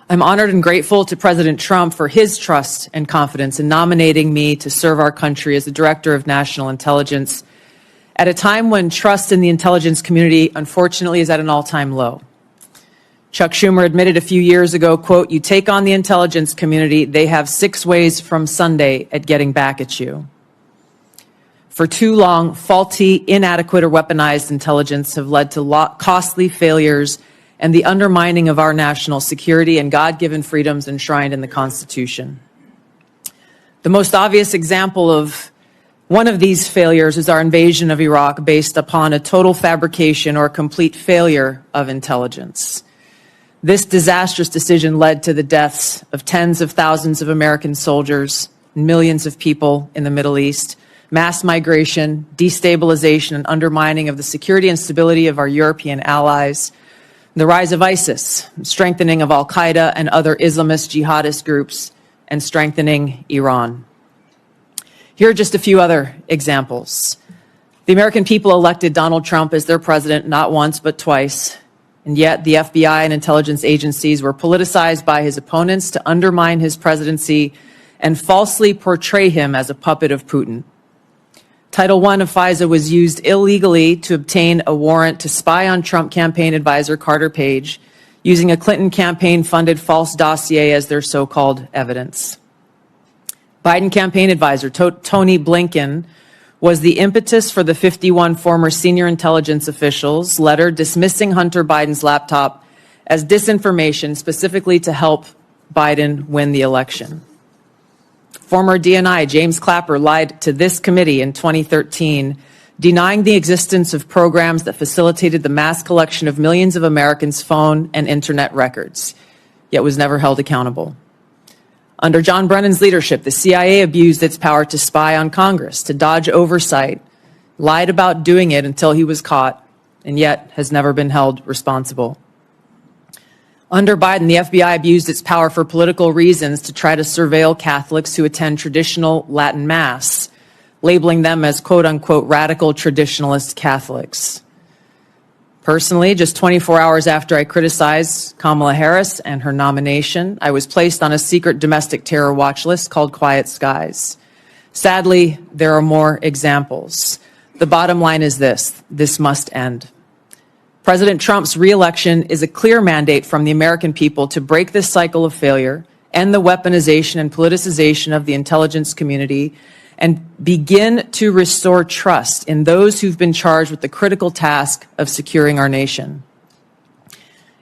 I'm honored and grateful to President Trump for his trust and confidence in nominating me to serve our country as the Director of National Intelligence at a time when trust in the intelligence community, unfortunately, is at an all-time low. Chuck Schumer admitted a few years ago, quote, "You take on the intelligence community, they have 6 ways from Sunday at getting back at you." For too long, faulty, inadequate, or weaponized intelligence have led to costly failures and the undermining of our national security and God-given freedoms enshrined in the Constitution. The most obvious example of one of these failures is our invasion of Iraq based upon a total fabrication or complete failure of intelligence. This disastrous decision led to the deaths of tens of thousands of American soldiers, millions of people in the Middle East, mass migration, destabilization, and undermining of the security and stability of our European allies, the rise of ISIS, strengthening of al-Qaeda and other Islamist jihadist groups, and strengthening Iran. Here are just a few other examples. The American people elected Donald Trump as their president not once but twice, and yet the FBI and intelligence agencies were politicized by his opponents to undermine his presidency and falsely portray him as a puppet of Putin. Title I of FISA was used illegally to obtain a warrant to spy on Trump campaign advisor Carter Page, using a Clinton campaign-funded false dossier as their so-called evidence. Biden campaign advisor Tony Blinken was the impetus for the 51 former senior intelligence officials' letter dismissing Hunter Biden's laptop as disinformation specifically to help Biden win the election. Former DNI James Clapper lied to this committee in 2013, denying the existence of programs that facilitated the mass collection of millions of Americans' phone and internet records, yet was never held accountable. Under John Brennan's leadership, the CIA abused its power to spy on Congress, to dodge oversight, lied about doing it until he was caught, and yet has never been held responsible. Under Biden, the FBI abused its power for political reasons to try to surveil Catholics who attend traditional Latin Mass, labeling them as quote-unquote radical traditionalist Catholics. Personally, just 24 hours after I criticized Kamala Harris and her nomination, I was placed on a secret domestic terror watch list called Quiet Skies. Sadly, there are more examples. The bottom line is this must end. President Trump's re-election is a clear mandate from the American people to break this cycle of failure, end the weaponization and politicization of the intelligence community, and begin to restore trust in those who've been charged with the critical task of securing our nation.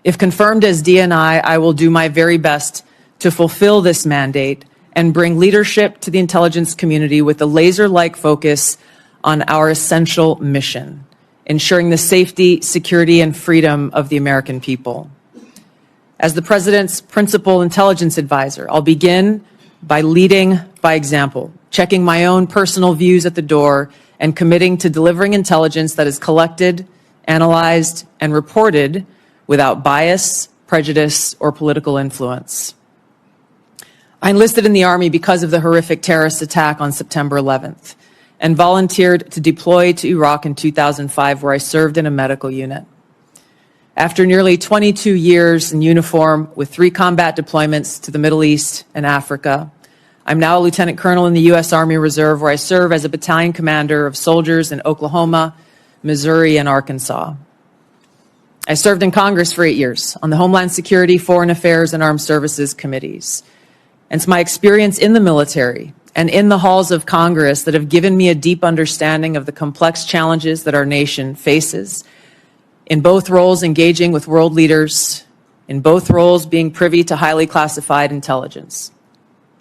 If confirmed as DNI, I will do my very best to fulfill this mandate and bring leadership to the intelligence community with a laser-like focus on our essential mission, ensuring the safety, security, and freedom of the American people. As the President's principal intelligence advisor, I'll begin by leading by example, checking my own personal views at the door, and committing to delivering intelligence that is collected, analyzed, and reported without bias, prejudice, or political influence. I enlisted in the Army because of the horrific terrorist attack on September 11th. And volunteered to deploy to Iraq in 2005, where I served in a medical unit. After nearly 22 years in uniform with 3 combat deployments to the Middle East and Africa, I'm now a lieutenant colonel in the U.S. Army Reserve, where I serve as a battalion commander of soldiers in Oklahoma, Missouri, and Arkansas. I served in Congress for 8 years on the Homeland Security, Foreign Affairs, and Armed Services committees. And it's my experience in the military and in the halls of Congress that have given me a deep understanding of the complex challenges that our nation faces, in both roles engaging with world leaders, in both roles being privy to highly classified intelligence.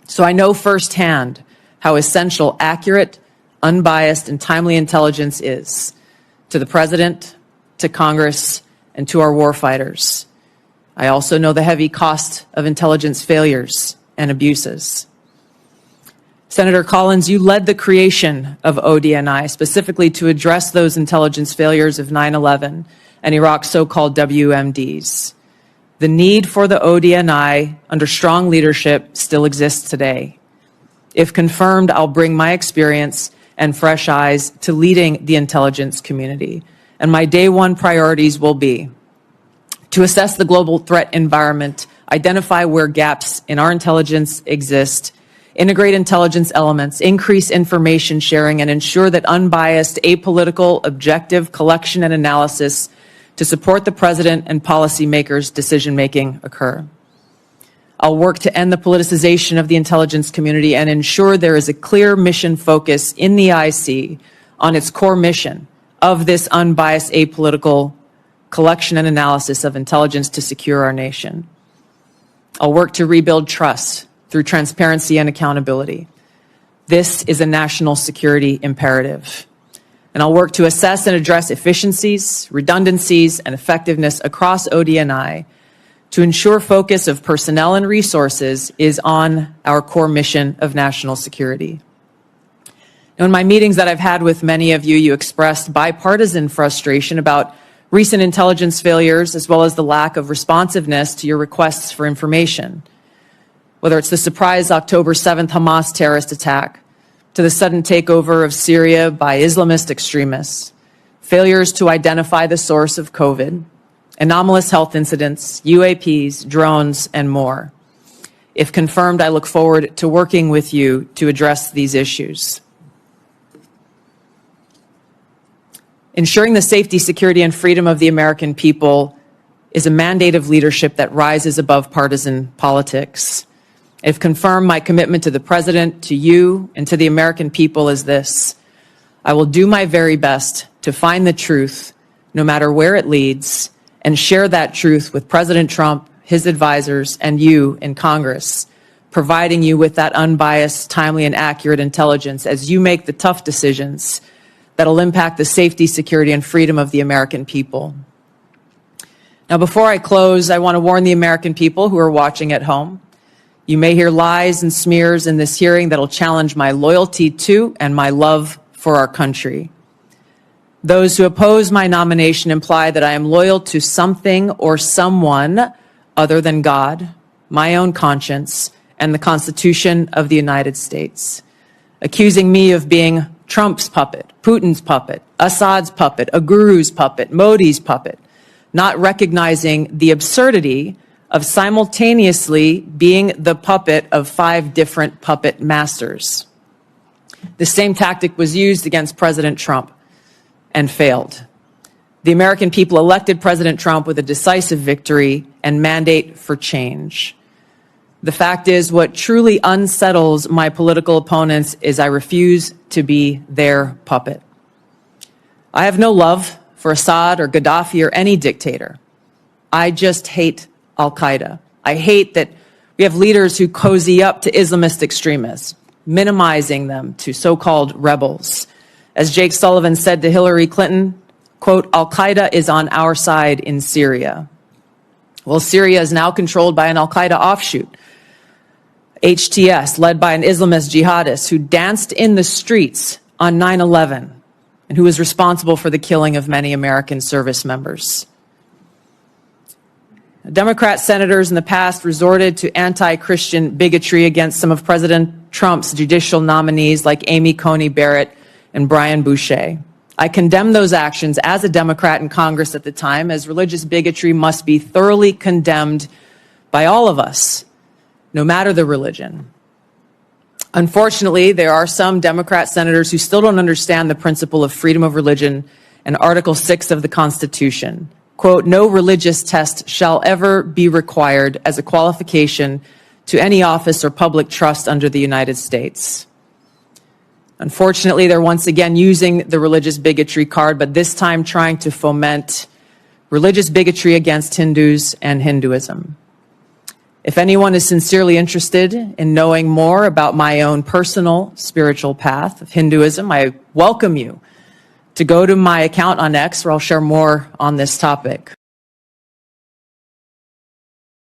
So I know firsthand how essential accurate, unbiased, and timely intelligence is to the President, to Congress, and to our warfighters. I also know the heavy cost of intelligence failures and abuses. Senator Collins, you led the creation of ODNI specifically to address those intelligence failures of 9/11 and Iraq's so-called WMDs. The need for the ODNI under strong leadership still exists today. If confirmed, I'll bring my experience and fresh eyes to leading the intelligence community. And my day one priorities will be to assess the global threat environment identify where gaps in our intelligence exist, integrate intelligence elements, increase information sharing, and ensure that unbiased, apolitical, objective collection and analysis to support the president and policymakers' decision-making occur. I'll work to end the politicization of the intelligence community and ensure there is a clear mission focus in the IC on its core mission of this unbiased, apolitical collection and analysis of intelligence to secure our nation. I'll work to rebuild trust through transparency and accountability. This is a national security imperative. And I'll work to assess and address efficiencies, redundancies, and effectiveness across ODNI to ensure focus of personnel and resources is on our core mission of national security. Now, in my meetings that I've had with many of you, you expressed bipartisan frustration about recent intelligence failures as well as the lack of responsiveness to your requests for information. Whether it's the surprise October 7th Hamas terrorist attack, to the sudden takeover of Syria by Islamist extremists, failures to identify the source of COVID, anomalous health incidents, UAPs, drones, and more. If confirmed, I look forward to working with you to address these issues. Ensuring the safety, security, and freedom of the American people is a mandate of leadership that rises above partisan politics. If confirmed, my commitment to the President, to you, and to the American people is this: I will do my very best to find the truth, no matter where it leads, and share that truth with President Trump, his advisors, and you in Congress, providing you with that unbiased, timely, and accurate intelligence as you make the tough decisions that'll impact the safety, security, and freedom of the American people. Now, before I close, I want to warn the American people who are watching at home. You may hear lies and smears in this hearing that'll challenge my loyalty to and my love for our country. Those who oppose my nomination imply that I am loyal to something or someone other than God, my own conscience, and the Constitution of the United States, accusing me of being Trump's puppet, Putin's puppet, Assad's puppet, a guru's puppet, Modi's puppet, not recognizing the absurdity of simultaneously being the puppet of 5 different puppet masters. The same tactic was used against President Trump and failed. The American people elected President Trump with a decisive victory and mandate for change. The fact is, what truly unsettles my political opponents is I refuse to be their puppet. I have no love for Assad or Gaddafi or any dictator. I just hate Al-Qaeda. I hate that we have leaders who cozy up to Islamist extremists, minimizing them to so-called rebels. As Jake Sullivan said to Hillary Clinton, quote, Al-Qaeda is on our side in Syria. Well, Syria is now controlled by an Al-Qaeda offshoot, HTS, led by an Islamist jihadist who danced in the streets on 9/11 and who was responsible for the killing of many American service members. Democrat senators in the past resorted to anti-Christian bigotry against some of President Trump's judicial nominees like Amy Coney Barrett and Brian Boucher. I condemned those actions as a Democrat in Congress at the time, as religious bigotry must be thoroughly condemned by all of us, no matter the religion. Unfortunately, there are some Democrat senators who still don't understand the principle of freedom of religion and Article 6 of the Constitution. Quote, no religious test shall ever be required as a qualification to any office or public trust under the United States. Unfortunately, they're once again using the religious bigotry card, but this time trying to foment religious bigotry against Hindus and Hinduism. If anyone is sincerely interested in knowing more about my own personal spiritual path of Hinduism, I welcome you to go to my account on X, where I'll share more on this topic.